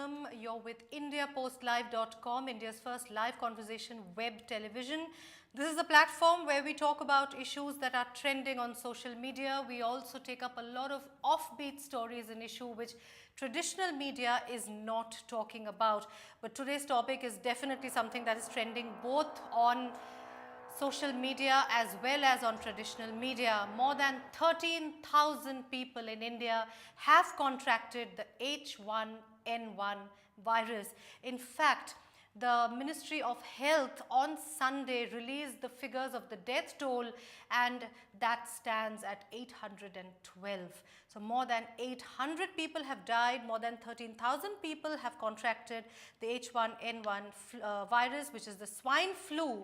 welcome. You're with IndiaPostLive.com, India's first live conversation web television. This is a platform where we talk about issues that are trending on social media. We also take up a lot of offbeat stories, an issue which traditional media is not talking about. But today's topic is definitely something that is trending both on social media as well as on traditional media. More than 13,000 people in India have contracted the H1N1 virus. In fact, the Ministry of Health on Sunday released the figures of the death toll, and that stands at 812. So more than 800 people have died, more than 13,000 people have contracted the H1N1 virus, which is the swine flu.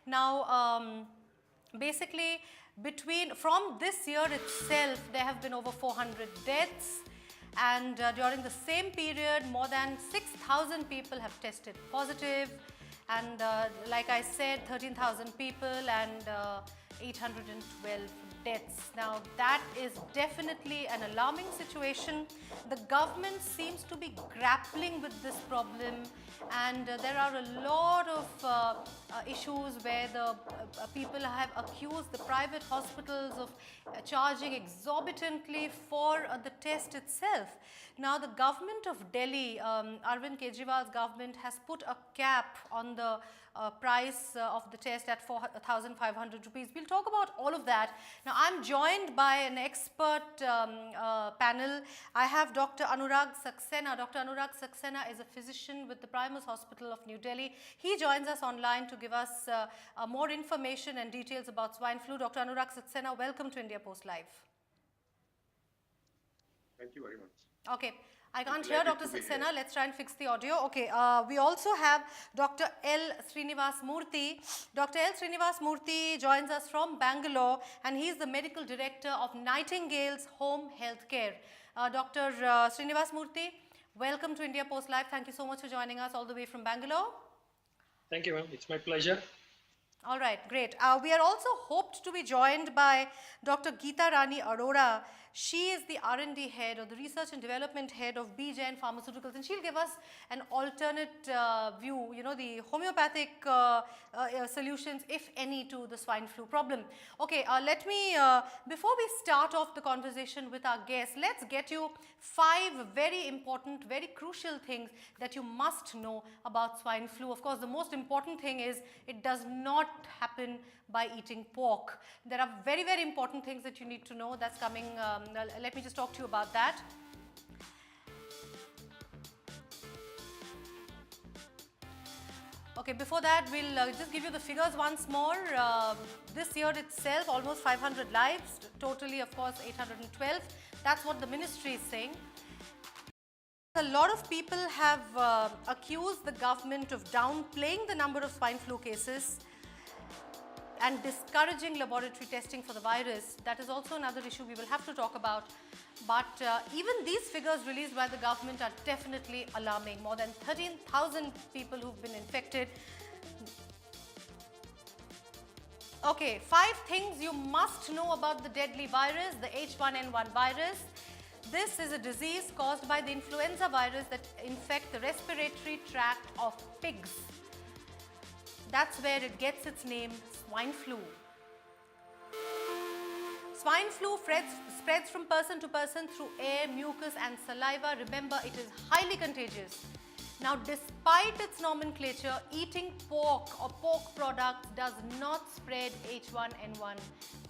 Now, basically, from this year itself, there have been over 400 deaths. And during the same period, more than 6,000 people have tested positive, and like I said, 13,000 people and 812 deaths. Now that is definitely an alarming situation. The government seems to be grappling with this problem, and there are a lot of issues where the people have accused the private hospitals of charging exorbitantly for the test itself. Now the government of Delhi, Arvind Kejriwal's government, has put a cap on the price of the test at 4,500 rupees. We'll talk about all of that. Now I'm joined by an expert panel. I have Dr. Anurag Saxena. Dr. Anurag Saxena is a physician with the Primus Hospital of New Delhi. He joins us online to give us more information and details about swine flu. Dr. Anurag Saxena, welcome to India Post Live. Thank you very much. Okay, I can't hear Dr. Saxena. Let's try and fix the audio. Okay, we also have Dr. L. Srinivas Murthy. Dr. L. Srinivas Murthy joins us from Bangalore, and he is the medical director of Nightingale's Home Healthcare. Dr. Srinivas Murthy, welcome to India Post Live. Thank you so much for joining us all the way from Bangalore. Thank you, ma'am. It's my pleasure. All right, great. We are also hoped to be joined by Dr. Geeta Rani Arora. She is the R&D head, or the research and development head of BGen Pharmaceuticals, and she'll give us an alternate view, you know, the homeopathic solutions, if any, to the swine flu problem. Okay, let me, before we start off the conversation with our guests, let's get you 5 very important, very crucial things that you must know about swine flu. Of course, the most important thing is it does not happen by eating pork. There are very, very important things that you need to know that's coming. Let me just talk to you about that. Okay, before that, we'll just give you the figures once more. This year itself, almost 500 lives, totally, of course, 812. That's what the ministry is saying. A lot of people have accused the government of downplaying the number of swine flu cases and discouraging laboratory testing for the virus. That is also another issue we will have to talk about. But even these figures released by the government are definitely alarming. More than 13,000 people who've been infected. Okay, 5 things you must know about the deadly virus, the H1N1 virus. This is a disease caused by the influenza virus that infects the respiratory tract of pigs. That's where it gets its name, swine flu. Swine flu spreads from person to person through air, mucus and saliva. Remember, it is highly contagious. Now, despite its nomenclature, eating pork or pork products does not spread H1N1.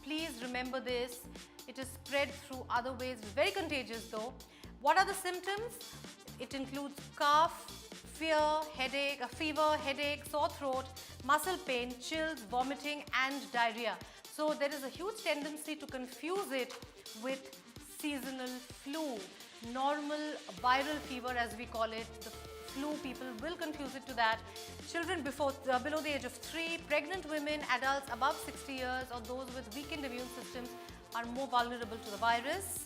Please remember this. It is spread through other ways. It's very contagious though. What are the symptoms? It includes cough, fever, headache, sore throat, muscle pain, chills, vomiting and diarrhea. So there is a huge tendency to confuse it with seasonal flu, normal viral fever as we call it. The flu, people will confuse it to that. Children below the age of 3, pregnant women, adults above 60 years or those with weakened immune systems are more vulnerable to the virus.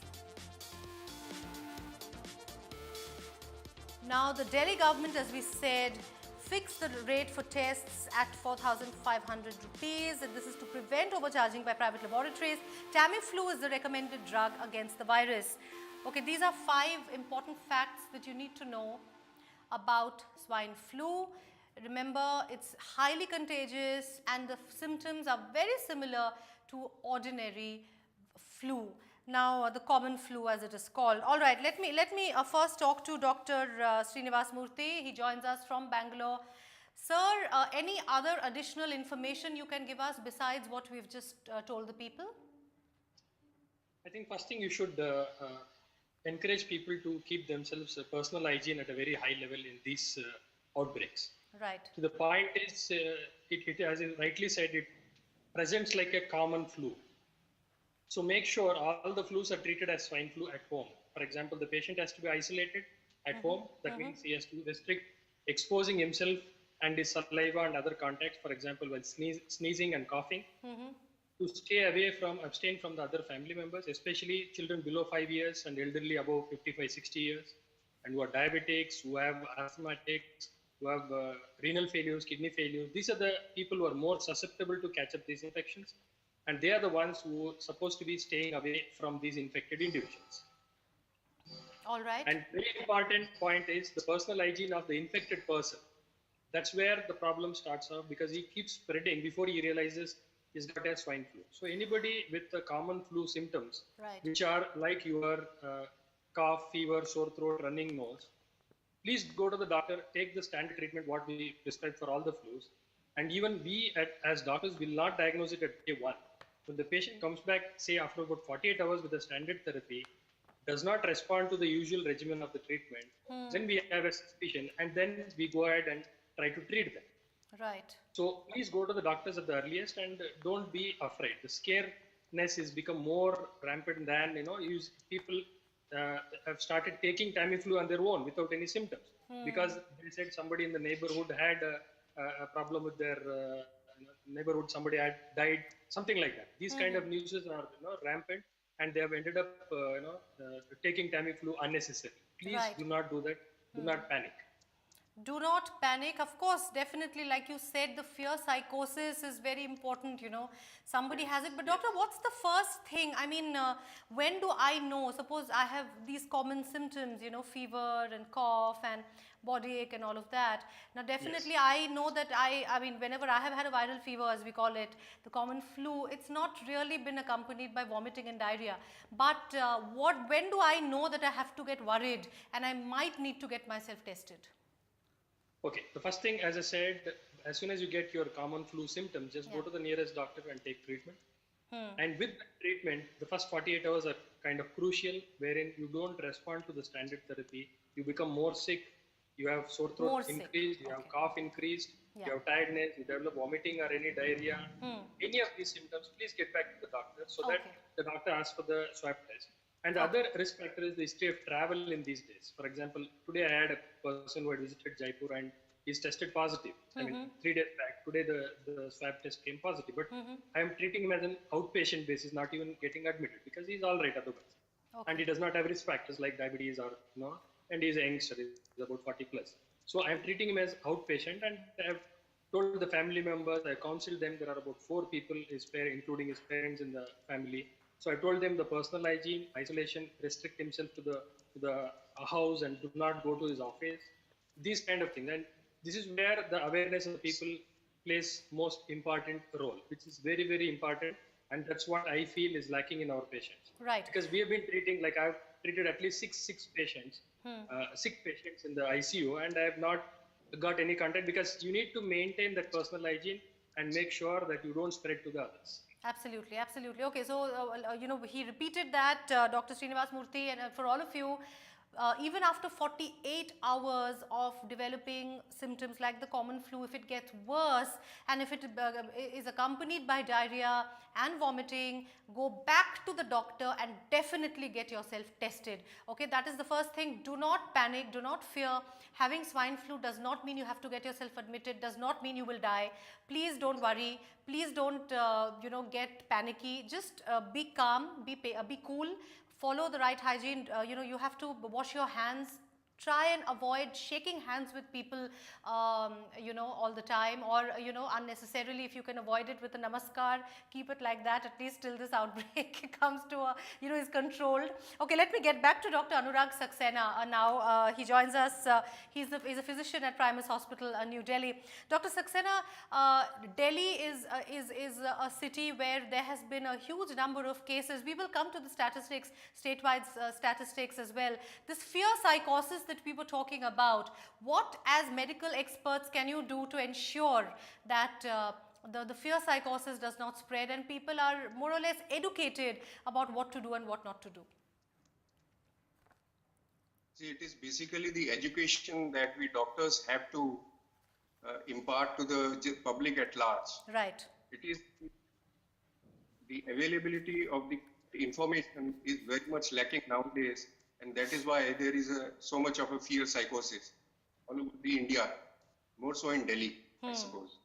Now the Delhi government, as we said, fixed the rate for tests at 4,500 rupees, and this is to prevent overcharging by private laboratories. Tamiflu is the recommended drug against the virus. Okay, these are 5 important facts that you need to know about swine flu. Remember, it's highly contagious and the symptoms are very similar to ordinary flu. Now, the common flu as it is called. All right, let me first talk to Dr. Srinivas Murthy. He joins us from Bangalore. Sir, any other additional information you can give us besides what we've just told the people? I think first thing you should encourage people to keep themselves personal hygiene at a very high level in these outbreaks. Right. So the point is, it as you rightly said, it presents like a common flu. So make sure all the flus are treated as swine flu at home. For example, the patient has to be isolated at home. That means he has to restrict exposing himself and his saliva and other contacts, for example, while sneezing and coughing. To stay abstain from the other family members, especially children below 5 years and elderly above 55, 60 years, and who are diabetics, who have asthmatics, who have renal failures, kidney failures. These are the people who are more susceptible to catch up these infections, and they are the ones who are supposed to be staying away from these infected individuals. All right. And very important point is the personal hygiene of the infected person. That's where the problem starts off, because he keeps spreading before he realizes he's got a swine flu. So anybody with the common flu symptoms, which are like your cough, fever, sore throat, running nose, please go to the doctor, take the standard treatment what we prescribe for all the flus. And even we as doctors will not diagnose it at day 1. When the patient comes back, say after about 48 hours with the standard therapy, does not respond to the usual regimen of the treatment, then we have a suspicion, and then we go ahead and try to treat them. Right. So please go to the doctors at the earliest and don't be afraid. The scareness has become more rampant than, people have started taking Tamiflu on their own without any symptoms, because they said somebody in the neighborhood had a problem with their neighborhood, somebody had died, something like that. These kind of news are rampant, and they have ended up taking Tamiflu unnecessarily. Please do not do that. Do not panic. Do not panic. Of course, definitely, like you said, the fear psychosis is very important, Somebody has it. But doctor, what's the first thing? I mean, when do I know? Suppose I have these common symptoms, fever and cough and body ache and all of that. Now, definitely, I know that I mean, whenever I have had a viral fever, as we call it, the common flu, it's not really been accompanied by vomiting and diarrhea. But when do I know that I have to get worried and I might need to get myself tested? Okay, the first thing, as I said, as soon as you get your common flu symptoms, just go to the nearest doctor and take treatment. And with the treatment, the first 48 hours are kind of crucial, wherein you don't respond to the standard therapy. You become more sick, you have sore throat increased, you have cough increased, you have tiredness, you develop vomiting or any diarrhea. Any of these symptoms, please get back to the doctor so that the doctor asks for the swab test. And the other risk factor is the history of travel in these days. For example, today I had a person who had visited Jaipur and he's tested positive. I mean, 3 days back. Today the swab test came positive. But I am treating him as an outpatient basis, not even getting admitted, because he's all right otherwise. And he does not have risk factors like diabetes or, and he's a youngster, he's about 40 plus. So I am treating him as outpatient, and I have told the family members, I counseled them, there are about 4 people, including his parents in the family. So I told them the personal hygiene, isolation, restrict himself to the house and do not go to his office, these kind of things. And this is where the awareness of the people plays most important role, which is very, very important. And that's what I feel is lacking in our patients. Right. Because we have been treating, like I've treated at least six patients, sick patients in the ICU, and I have not got any contact, because you need to maintain that personal hygiene and make sure that you don't spread to the others. Absolutely, absolutely. Okay, so, he repeated that, Dr. Srinivas Murthy, and for all of you, even after 48 hours of developing symptoms like the common flu, if it gets worse and if it is accompanied by diarrhea and vomiting, go back to the doctor and definitely get yourself tested. Okay, that is the first thing. Do not panic, do not fear. Having swine flu does not mean you have to get yourself admitted, does not mean you will die. Please don't worry. Please don't, get panicky. Just be calm, be cool. Follow the right hygiene. You have to wash your hands try and avoid shaking hands with people, all the time, or, unnecessarily. If you can avoid it with a namaskar, keep it like that, at least till this outbreak comes to a, is controlled. Okay, let me get back to Dr. Anurag Saxena now. He joins us. He's a physician at Primus Hospital, New Delhi. Dr. Saxena, Delhi is a city where there has been a huge number of cases. We will come to the statistics, statewide statistics as well. This fear psychosis that we were talking about, what as medical experts can you do to ensure that the fear psychosis does not spread and people are more or less educated about what to do and what not to do? See, it is basically the education that we doctors have to impart to the public at large. Right. It is the availability of the information is very much lacking nowadays, and that is why there is so much of a fear psychosis all over the India, more so in Delhi, I suppose.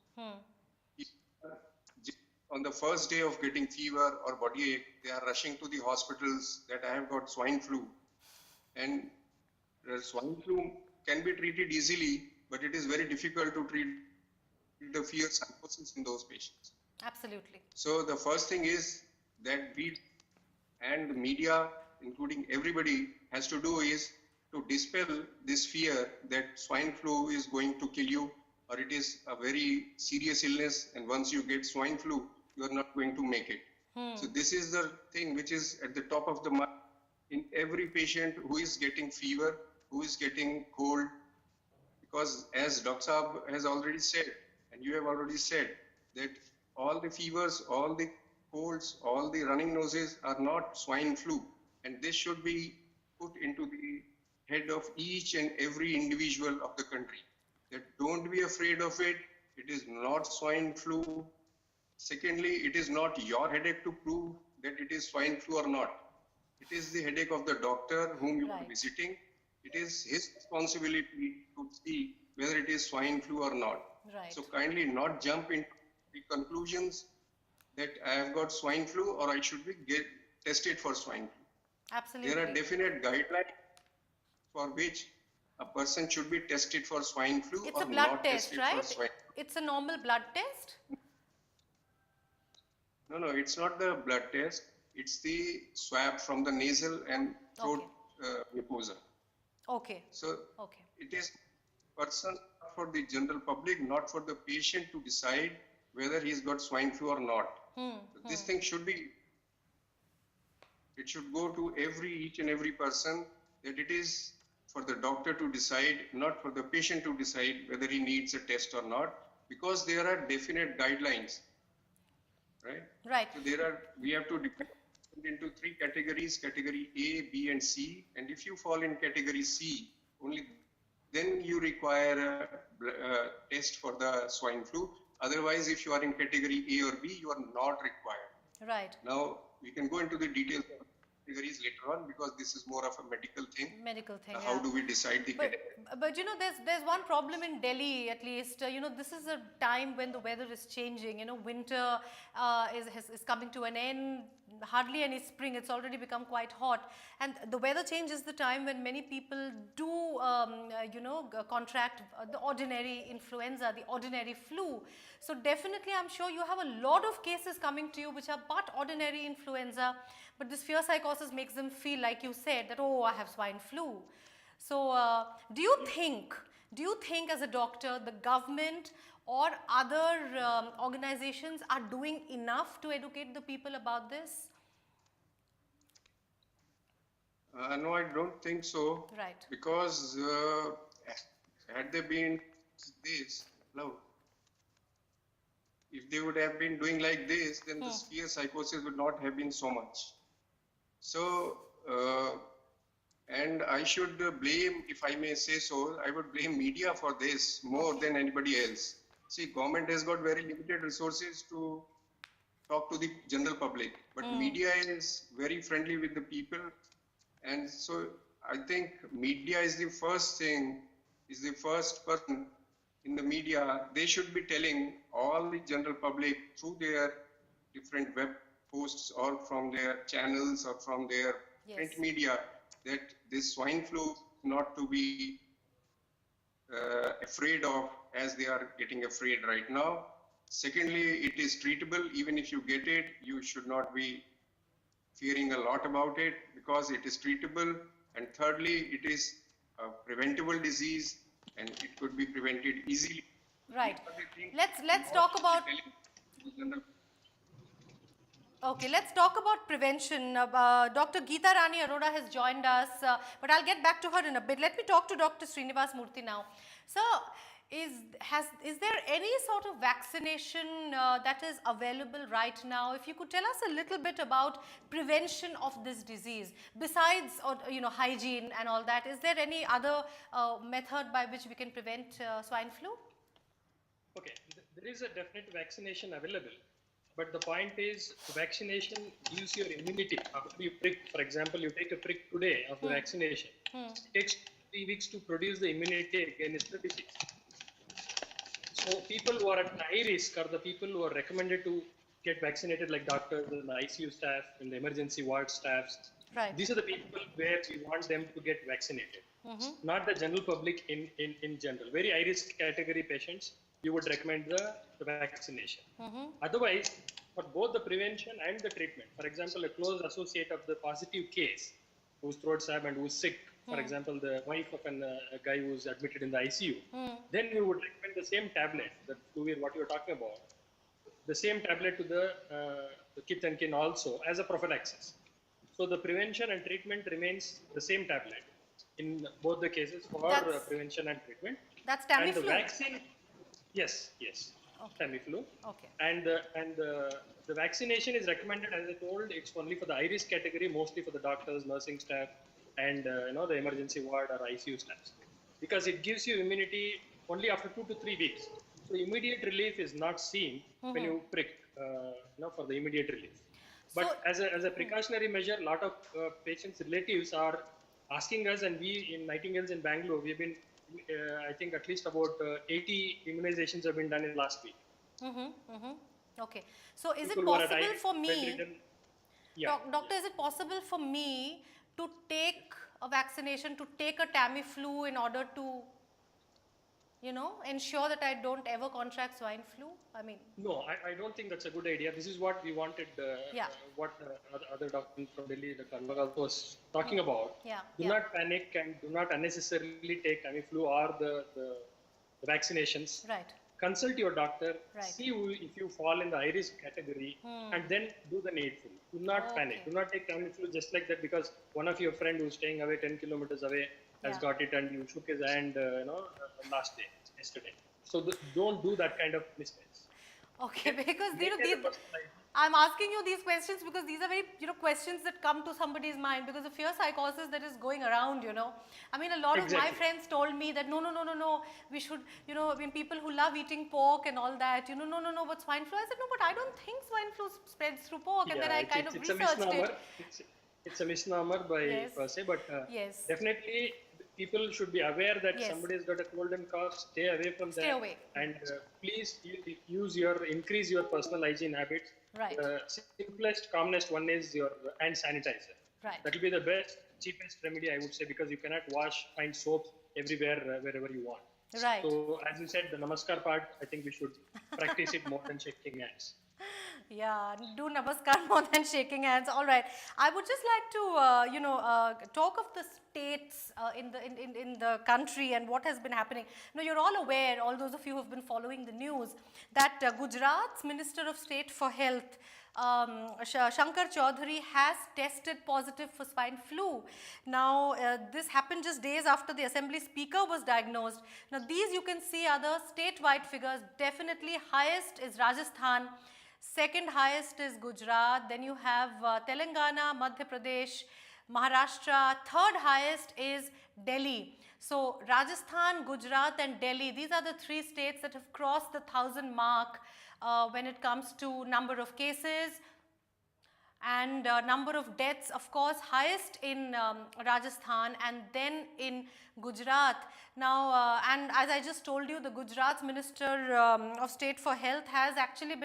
On the first day of getting fever or body ache, they are rushing to the hospitals that I have got swine flu. And swine flu can be treated easily, but it is very difficult to treat the fear psychosis in those patients. Absolutely. So the first thing is that we and the media, including everybody, has to do is to dispel this fear that swine flu is going to kill you, or it is a very serious illness, and once you get swine flu, you are not going to make it. So this is the thing which is at the top of the mind in every patient who is getting fever, who is getting cold, because as Dr. Saab has already said, and you have already said, that all the fevers, all the colds, all the running noses are not swine flu, and this should be put into the head of each and every individual of the country, that don't be afraid of it. It is not swine flu. Secondly, it is not your headache to prove that it is swine flu or not. It is the headache of the doctor whom you are visiting. It is his responsibility to see whether it is swine flu or not. Right. So kindly not jump into the conclusions that I have got swine flu or I should be tested for swine flu. Absolutely. There are definite guidelines for which a person should be tested for swine flu it's or a blood not test, tested right? for swine flu. It's a normal blood test? No, it's not the blood test. It's the swab from the nasal and throat mucosa. Okay. So it is person for the general public, not for the patient to decide whether he's got swine flu or not. This thing should be, it should go to each and every person, that it is for the doctor to decide, not for the patient to decide whether he needs a test or not, because there are definite guidelines, right? Right. So we have to divide into three categories, category A, B and C, and if you fall in category C, only then you require a test for the swine flu. Otherwise, if you are in category A or B, you are not required. Right. Now, we can go into the details of categories later on, because this is more of a medical thing. How do we decide the category? But there's one problem in Delhi, at least. This is a time when the weather is changing. Winter is coming to an end. Hardly any spring. It's already become quite hot, and the weather change is the time when many people do contract the ordinary influenza, the ordinary flu. So definitely, I'm sure you have a lot of cases coming to you which are but ordinary influenza, but this fear psychosis makes them feel, like you said, that, oh, I have swine flu. So do you think as a doctor, the government or other organizations are doing enough to educate the people about this? No, I don't think so. Right. Because had they been this, no. If they would have been doing like this, then the fear psychosis would not have been so much. So, and I should blame, if I may say so, I would blame media for this more than anybody else. See, government has got very limited resources to talk to the general public, but media is very friendly with the people. And so I think media is the first thing, is the first person in the media. They should be telling all the general public through their different web posts or from their channels or from their print media that this swine flu not to be afraid of as they are getting afraid right now. Secondly, it is treatable. Even if you get it, you should not be fearing a lot about it because it is treatable. And thirdly, it is a preventable disease and it could be prevented easily. Right. Let's talk about. Okay, let's talk about prevention. Dr. Geeta Rani Arora has joined us, but I'll get back to her in a bit. Let me talk to Dr. Srinivas Murthy now. So, is there any sort of vaccination that is available right now? If you could tell us a little bit about prevention of this disease, besides hygiene and all that, is there any other method by which we can prevent swine flu? Okay, there is a definite vaccination available. But the point is, vaccination gives your immunity. After you prick, for example, you take a prick today of the vaccination, it takes 3 weeks to produce the immunity against the disease. So people who are at high risk are the people who are recommended to get vaccinated, like doctors and the ICU staff and the emergency ward staffs. Right. These are the people where we want them to get vaccinated, not the general public in general. Very high risk category patients, you would recommend the vaccination. Otherwise, for both the prevention and the treatment, for example, a close associate of the positive case whose throat swab and who's sick, for example, the wife of a guy who's admitted in the ICU, then you would recommend the same tablet, the fluid, what you're talking about, the same tablet to the kith and kin also as a prophylaxis. So the prevention and treatment remains the same tablet in both the cases for prevention and treatment. That's Tamiflu. And the vaccine, yes. Okay. Tamiflu. Okay. And the vaccination is recommended, as I told, it's only for the high risk category, mostly for the doctors, nursing staff, and the emergency ward or ICU staffs, because it gives you immunity only after 2 to 3 weeks. So immediate relief is not seen when you prick, for the immediate relief. But so, as a precautionary measure, a lot of patients' relatives are asking us, and we in Nightingales in Bangalore, we've been, I think at least about 80 immunizations have been done in last week. Okay. So is it possible for me, doctor, is it possible for me to take a vaccination, to take a Tamiflu in order to, ensure that I don't ever contract swine flu? I mean. No, I don't think that's a good idea. This is what we wanted, what other doctor from Delhi, the Karnagal, was talking about. Do not panic and do not unnecessarily take Tamiflu or the vaccinations. Right. Consult your doctor, see if you fall in the high risk category, and then do the needful. Do not panic. Do not take Tamiflu just like that because one of your friend who's staying away 10 kilometers away has got it and you shook his hand, yesterday. So don't do that kind of mistakes. Okay, because I'm asking you these questions because these are very, questions that come to somebody's mind because the fear psychosis that is going around, I mean, a lot of my friends told me that no, we should, people who love eating pork and all that, no, but swine flu. I said, no, but I don't think swine flu spreads through pork. And then I kind of researched it. It's a misnomer per se, but definitely people should be aware that somebody has got a cold and cough. Stay away from that. Stay away. And please increase your personal hygiene habits. Right. The simplest, commonest one is your hand sanitizer. Right. That will be the best, cheapest remedy, I would say, because you cannot find soap everywhere, wherever you want. Right. So, as you said, the namaskar part, I think we should practice it more than shaking hands. Yeah, do namaskar more than shaking hands. All right. I would just like to, talk of the states in the country and what has been happening. You're all aware, all those of you who have been following the news, that Gujarat's Minister of State for Health, Shankar Chaudhary, has tested positive for swine flu. Now, this happened just days after the Assembly Speaker was diagnosed. Now, these you can see are the statewide figures. Definitely highest is Rajasthan. Second highest is Gujarat, then you have Telangana, Madhya Pradesh, Maharashtra. Third highest is Delhi. So Rajasthan, Gujarat and Delhi, these are the three states that have crossed the 1,000 mark when it comes to number of cases. and number of deaths, of course, highest in Rajasthan and then in Gujarat. Now, and as I just told you, the Gujarat's Minister of State for Health has actually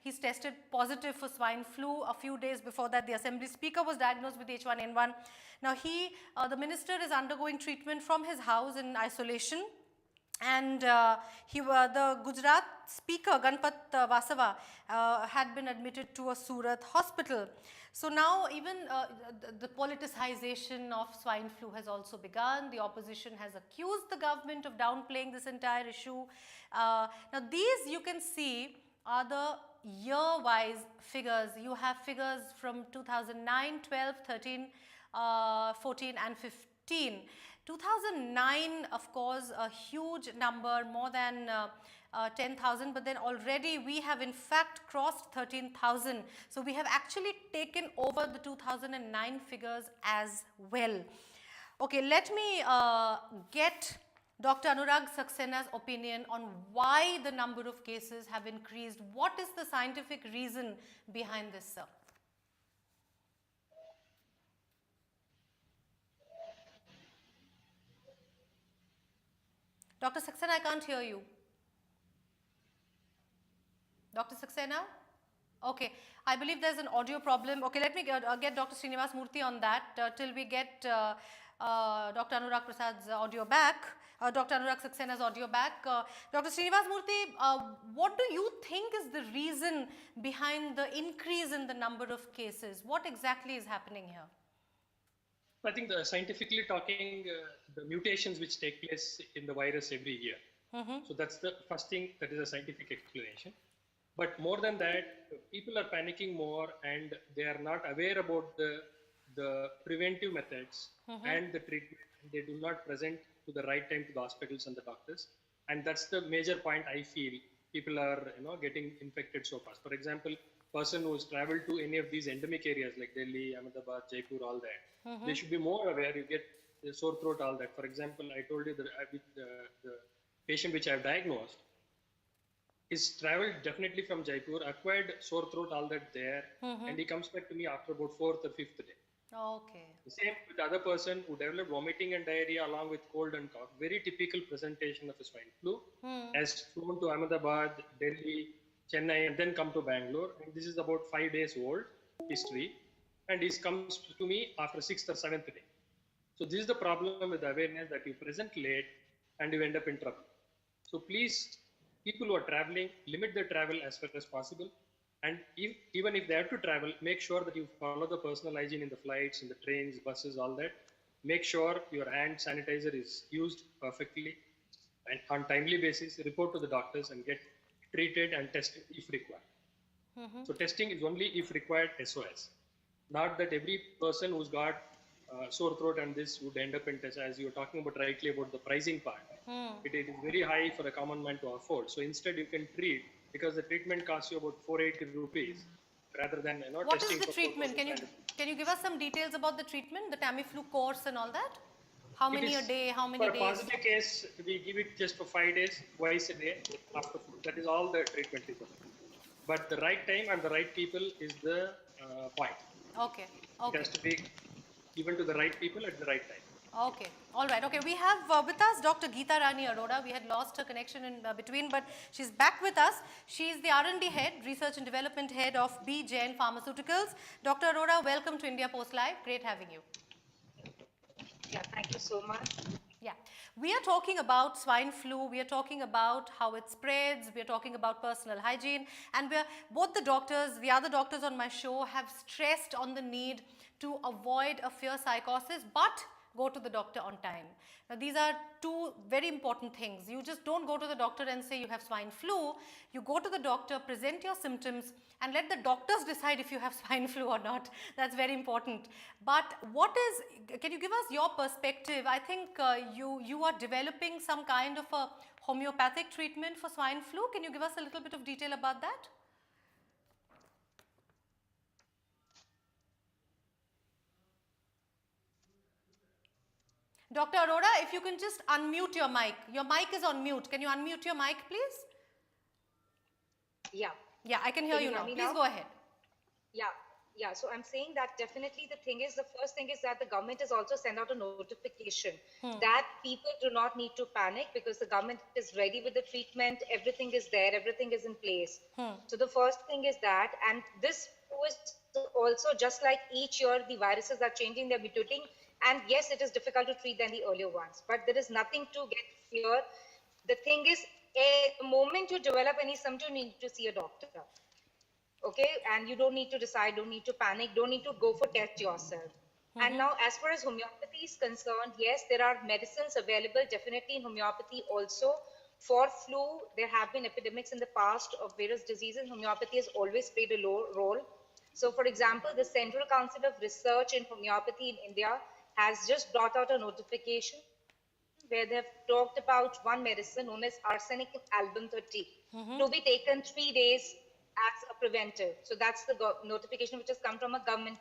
he's tested positive for swine flu. A few days before that, the Assembly Speaker was diagnosed with H1N1. Now, the Minister is undergoing treatment from his house in isolation. And the Gujarat Speaker, Ganpat Vasava, had been admitted to a Surat hospital. So now even the politicization of swine flu has also begun. The opposition has accused the government of downplaying this entire issue. Now these, you can see, are the year-wise figures. You have figures from 2009, 12, 13, 14 and 15. 2009, of course, a huge number, more than 10,000, but then already we have in fact crossed 13,000. So we have actually taken over the 2009 figures as well. Okay, let me get Dr. Anurag Saxena's opinion on why the number of cases have increased. What is the scientific reason behind this, sir? Dr. Saxena, I can't hear you. Dr. Saxena? Okay, I believe there's an audio problem. Okay, let me get Dr. Srinivas Murthy on that till we get Dr. Anurag Prasad's audio back, Dr. Anurag Saxena's audio back. Dr. Srinivas Murthy, what do you think is the reason behind the increase in the number of cases? What exactly is happening here? I think scientifically talking, the mutations which take place in the virus every year. So that's the first thing, that is a scientific explanation. But more than that, people are panicking more and they are not aware about the preventive methods and the treatment. They do not present to the right time to the hospitals and the doctors. And that's the major point I feel people are getting infected so fast. For example, person who has traveled to any of these endemic areas like Delhi, Ahmedabad, Jaipur, all that, they should be more aware. You get sore throat, all that. For example, I told you that with the patient which I have diagnosed, he's traveled definitely from Jaipur, acquired sore throat, all that there, and he comes back to me after about 4th or 5th day. Okay. The same with the other person who developed vomiting and diarrhea along with cold and cough. Very typical presentation of a swine flu. Has flown to Ahmedabad, Delhi, Chennai, and then come to Bangalore. And this is about 5 days old history. And he comes to me after 6th or 7th day. So this is the problem with awareness, that you present late and you end up in trouble. So please, people who are traveling, limit their travel as far as possible. And even if they have to travel, make sure that you follow the personal hygiene in the flights, in the trains, buses, all that. Make sure your hand sanitizer is used perfectly and on timely basis. Report to the doctors and get treated and tested if required. So testing is only if required SOS. Not that every person who's got sore throat and this would end up in test, as you were talking about rightly about the pricing part. It is very high for a common man to afford. So instead you can treat, because the treatment costs you about 480 rupees rather than What testing. What is the treatment? Can you give us some details about the treatment, the Tamiflu course and all that? How many a day? How many days? For a positive case, we give it just for 5 days, twice a day after food. That is all the treatment is. But the right time and the right people is the point. Okay. It has to be given to the right people at the right time. Okay, all right. Okay, we have with us Dr. Geeta Rani Arora. We had lost her connection in between, but she's back with us. She's the R&D head, Research and Development Head of B. Jain Pharmaceuticals. Dr. Arora, welcome to India Post Live. Great having you. Yeah, thank you so much. Yeah, we are talking about swine flu. We are talking about how it spreads. We are talking about personal hygiene, and both the other doctors on my show have stressed on the need to avoid a fear psychosis, but go to the doctor on time. Now, these are two very important things. You just don't go to the doctor and say you have swine flu. You go to the doctor, present your symptoms, and let the doctors decide if you have swine flu or not. That's very important. But can you give us your perspective? I think you are developing some kind of a homeopathic treatment for swine flu. Can you give us a little bit of detail about that? Dr. Arora, if you can just unmute your mic. Your mic is on mute. Can you unmute your mic, please? Yeah. Yeah, I can hear you now. Please go ahead. Yeah. Yeah, so I'm saying that definitely the thing is, the first thing is that the government has also sent out a notification that people do not need to panic because the government is ready with the treatment, everything is there, everything is in place. So the first thing is that, and this is also just like each year the viruses are changing, they're mutating, and yes, it is difficult to treat than the earlier ones, but there is nothing to get fear. The thing is, the moment you develop any symptom, you need to see a doctor. Okay, and you don't need to decide, don't need to panic, don't need to go for test yourself. And now as far as homeopathy is concerned, yes, there are medicines available definitely in homeopathy also. For flu, there have been epidemics in the past of various diseases. Homeopathy has always played a role. So for example, the Central Council of Research in Homeopathy in India has just brought out a notification where they have talked about one medicine known as arsenic album 30 to be taken 3 days as a preventive. So that's the notification which has come from a government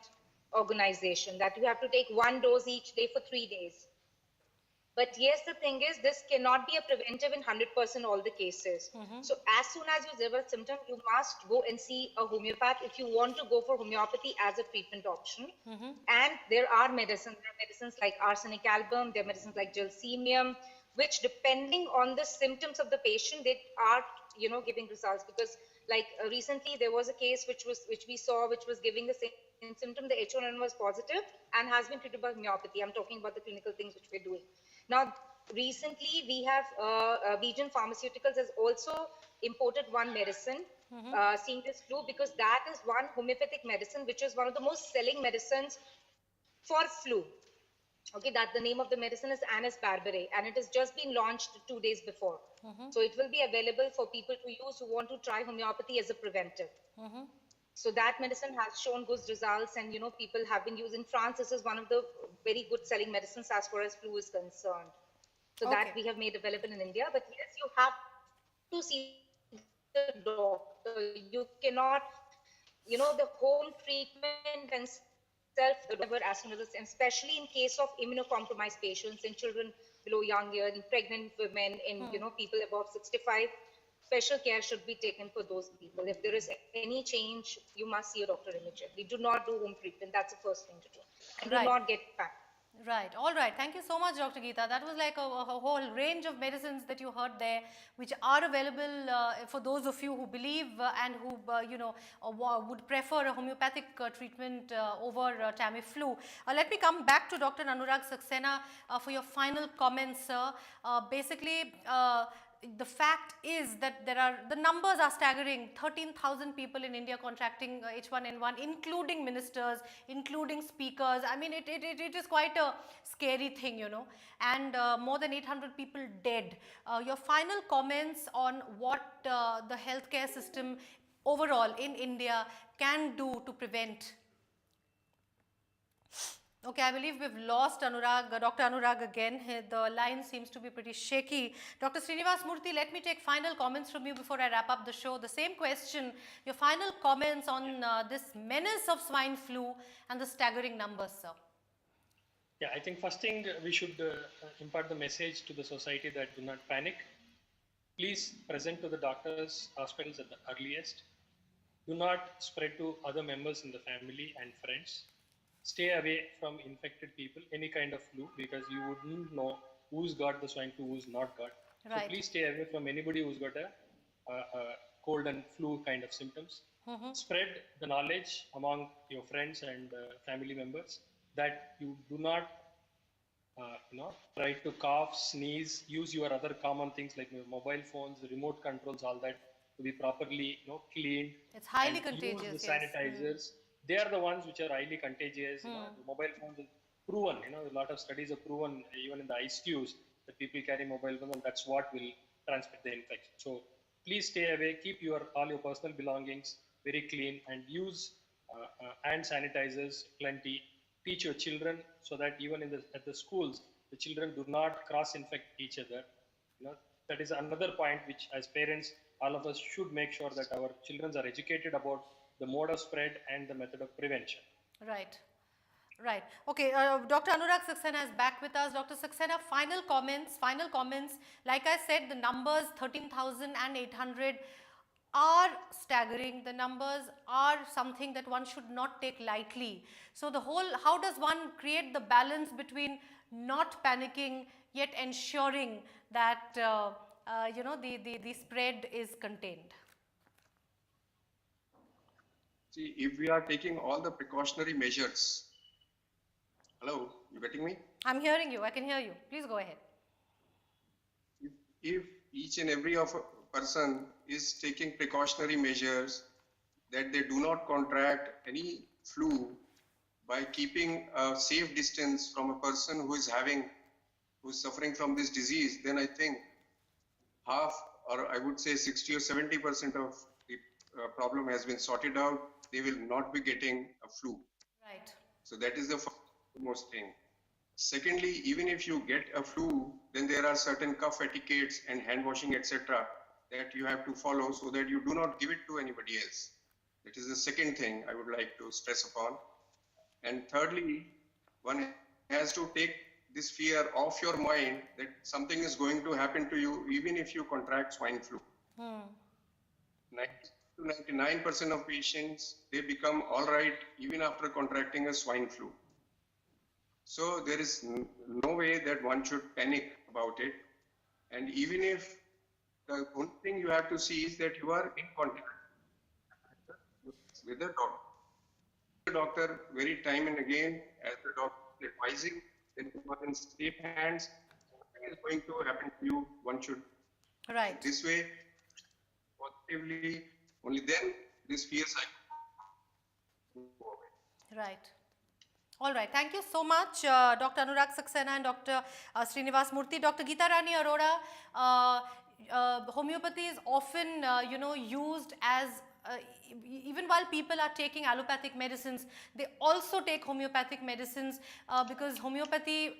organization that you have to take one dose each day for 3 days. But yes, the thing is, this cannot be a preventive in 100% all the cases. So as soon as you develop symptom, you must go and see a homeopath if you want to go for homeopathy as a treatment option. And there are medicines. There are medicines like arsenic album. There are medicines like gelsemium, which depending on the symptoms of the patient, they are, giving results. Because like recently there was a case which we saw, which was giving the same symptom. The H1N1 was positive and has been treated by homeopathy. I'm talking about the clinical things which we're doing. Now, recently we have Bijan Pharmaceuticals has also imported one medicine, seeing this flu, because that is one homeopathic medicine, which is one of the most selling medicines for flu. Okay, that the name of the medicine is Anis barbarae, and it has just been launched 2 days before. So it will be available for people to use who want to try homeopathy as a preventive. So that medicine has shown good results, and people have been using. In France, this is one of the very good selling medicines as far as flu is concerned. So that we have made available in India. But yes, you have to see the doctor. You cannot, the home treatment and self as soon as it's, especially in case of immunocompromised patients, in children below young year, in pregnant women, in people above 65. Special care should be taken for those people. If there is any change, you must see a doctor immediately. Do not do home treatment. That's the first thing to do. And do not get packed. Right. All right. Thank you so much, Dr. Geeta. That was like a whole range of medicines that you heard there, which are available for those of you who believe and who, would prefer a homeopathic treatment over Tamiflu. Let me come back to Dr. Anurag Saxena for your final comments, sir. Basically, the fact is that the numbers are staggering. 13,000 people in India contracting H1N1, including ministers, including speakers. I mean, it is quite a scary thing, and more than 800 people dead. Your final comments on what the healthcare system overall in India can do to prevent. Okay, I believe we've lost Anurag, Dr. Anurag again. The line seems to be pretty shaky. Dr. Srinivas Murthy, let me take final comments from you before I wrap up the show. The same question, your final comments on this menace of swine flu and the staggering numbers, sir. Yeah, I think first thing we should impart the message to the society that do not panic. Please present to the doctors, hospitals at the earliest. Do not spread to other members in the family and friends. Stay away from infected people, any kind of flu, because you wouldn't know who's got the swine flu, who's not got. Right. So please stay away from anybody who's got a cold and flu kind of symptoms. Spread the knowledge among your friends and family members that you do not try to cough, sneeze, use your other common things like your mobile phones, remote controls, all that to be properly cleaned. It's highly contagious. Use the sanitizers. They are the ones which are highly contagious. The mobile phones are proven. A lot of studies have proven, even in the ICUs, that people carry mobile phones, and that's what will transmit the infection. So please stay away. Keep all your personal belongings very clean, and use hand sanitizers plenty. Teach your children so that even at the schools, the children do not cross-infect each other. That is another point which, as parents, all of us should make sure that our children are educated about the mode of spread and the method of prevention. Right. Right. Okay. Dr. Anurag Saxena is back with us. Dr. Saxena, final comments. Like I said, the numbers 13,800. are staggering. The numbers are something that one should not take lightly. So how does one create the balance between not panicking yet ensuring that the spread is contained? See, if we are taking all the precautionary measures, hello, you getting me? I'm hearing you. I can hear you. Please go ahead. If each and every person is taking precautionary measures that they do not contract any flu by keeping a safe distance from a person who is suffering from this disease, then I think half, or I would say 60 or 70% of the problem has been sorted out. They will not be getting a flu. Right. So that is the most thing. Secondly, even if you get a flu, then there are certain cough etiquettes and hand washing, etc., that you have to follow so that you do not give it to anybody else. That is the second thing I would like to stress upon. And thirdly, one has to take this fear off your mind that something is going to happen to you even if you contract swine flu. 90 to 99% of patients, they become all right even after contracting a swine flu. So there is no way that one should panic about it. And even if the only thing you have to see is that you are in contact with the doctor. The doctor very time and again, as the doctor is advising, that you are in safe hands. Nothing is going to happen to you. One should. Right. This way, positively, only then this fear cycle will go away. Right. All right. Thank you so much, Dr. Anurag Saxena and Dr. Srinivas Murthy. Dr. Geeta Rani Arora, homeopathy is often, used as even while people are taking allopathic medicines, they also take homeopathic medicines because homeopathy,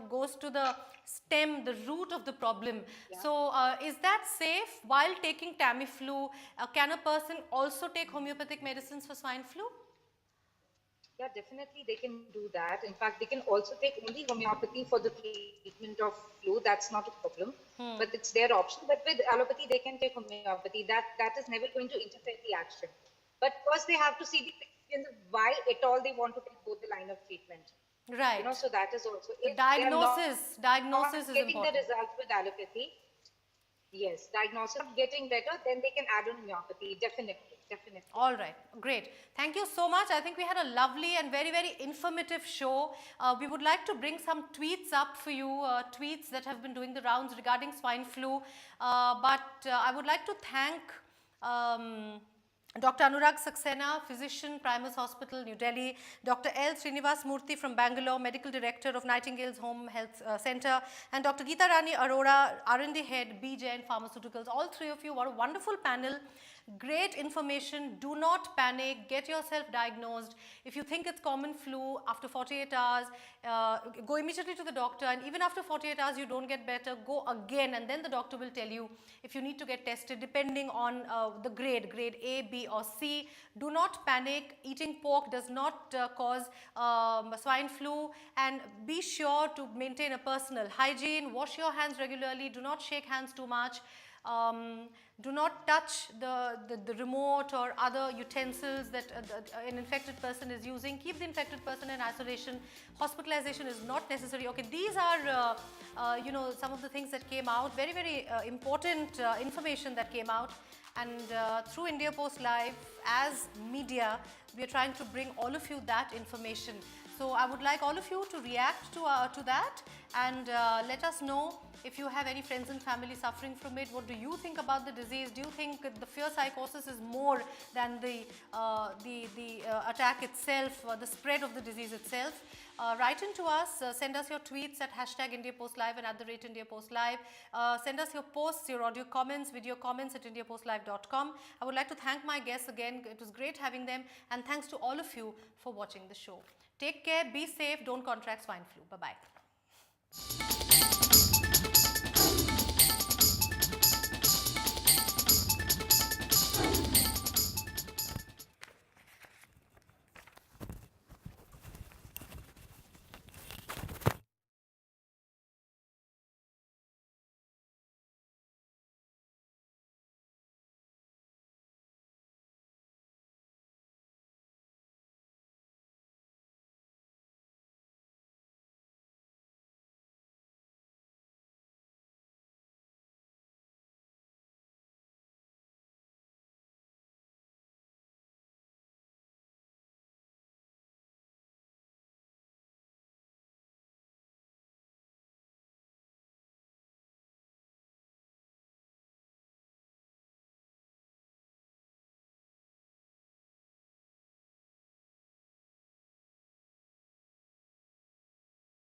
goes to the stem, the root of the problem. Yeah. So, is that safe while taking Tamiflu? Can a person also take homeopathic medicines for swine flu? Yeah, definitely they can do that. In fact, they can also take only homeopathy for the treatment of flu. That's not a problem, but it's their option. But with allopathy, they can take homeopathy. That is never going to interfere the action. But first, they have to see the experience of why at all they want to take both the line of treatment. Right. So that is also the diagnosis. Diagnosis is getting important. The results with allopathy. Yes, diagnosis getting better, then they can add on homeopathy. Definitely. All right, great. Thank you so much. I think we had a lovely and very, very informative show. We would like to bring some tweets up for you, tweets that have been doing the rounds regarding swine flu. But I would like to thank Dr. Anurag Saxena, physician, Primus Hospital, New Delhi, Dr. L. Srinivas Murthy from Bangalore, Medical Director of Nightingale's Home Health Center, and Dr. Geeta Rani Arora, R&D Head, BJ and Pharmaceuticals. All three of you, what a wonderful panel. Great information. Do not panic. Get yourself diagnosed. If you think it's common flu, after 48 hours, go immediately to the doctor. And even after 48 hours, you don't get better, go again. And then the doctor will tell you if you need to get tested depending on the grade A, B or C. Do not panic. Eating pork does not cause swine flu. And be sure to maintain a personal hygiene. Wash your hands regularly. Do not shake hands too much. Do not touch the remote or other utensils that an infected person is using. Keep the infected person in isolation. Hospitalization is not necessary. Okay, these are some of the things that came out. Very, very important information that came out. And through India Post Live, as media, we are trying to bring all of you that information. So I would like all of you to react to that and let us know if you have any friends and family suffering from it. What do you think about the disease? Do you think the fear psychosis is more than the attack itself, the spread of the disease itself? Write in to us, send us your tweets at #IndiaPostLive and @IndiaPostLive. Send us your posts, your audio comments, video comments at IndiaPostLive.com. I would like to thank my guests again. It was great having them, and thanks to all of you for watching the show. Take care, be safe, don't contract swine flu. Bye-bye.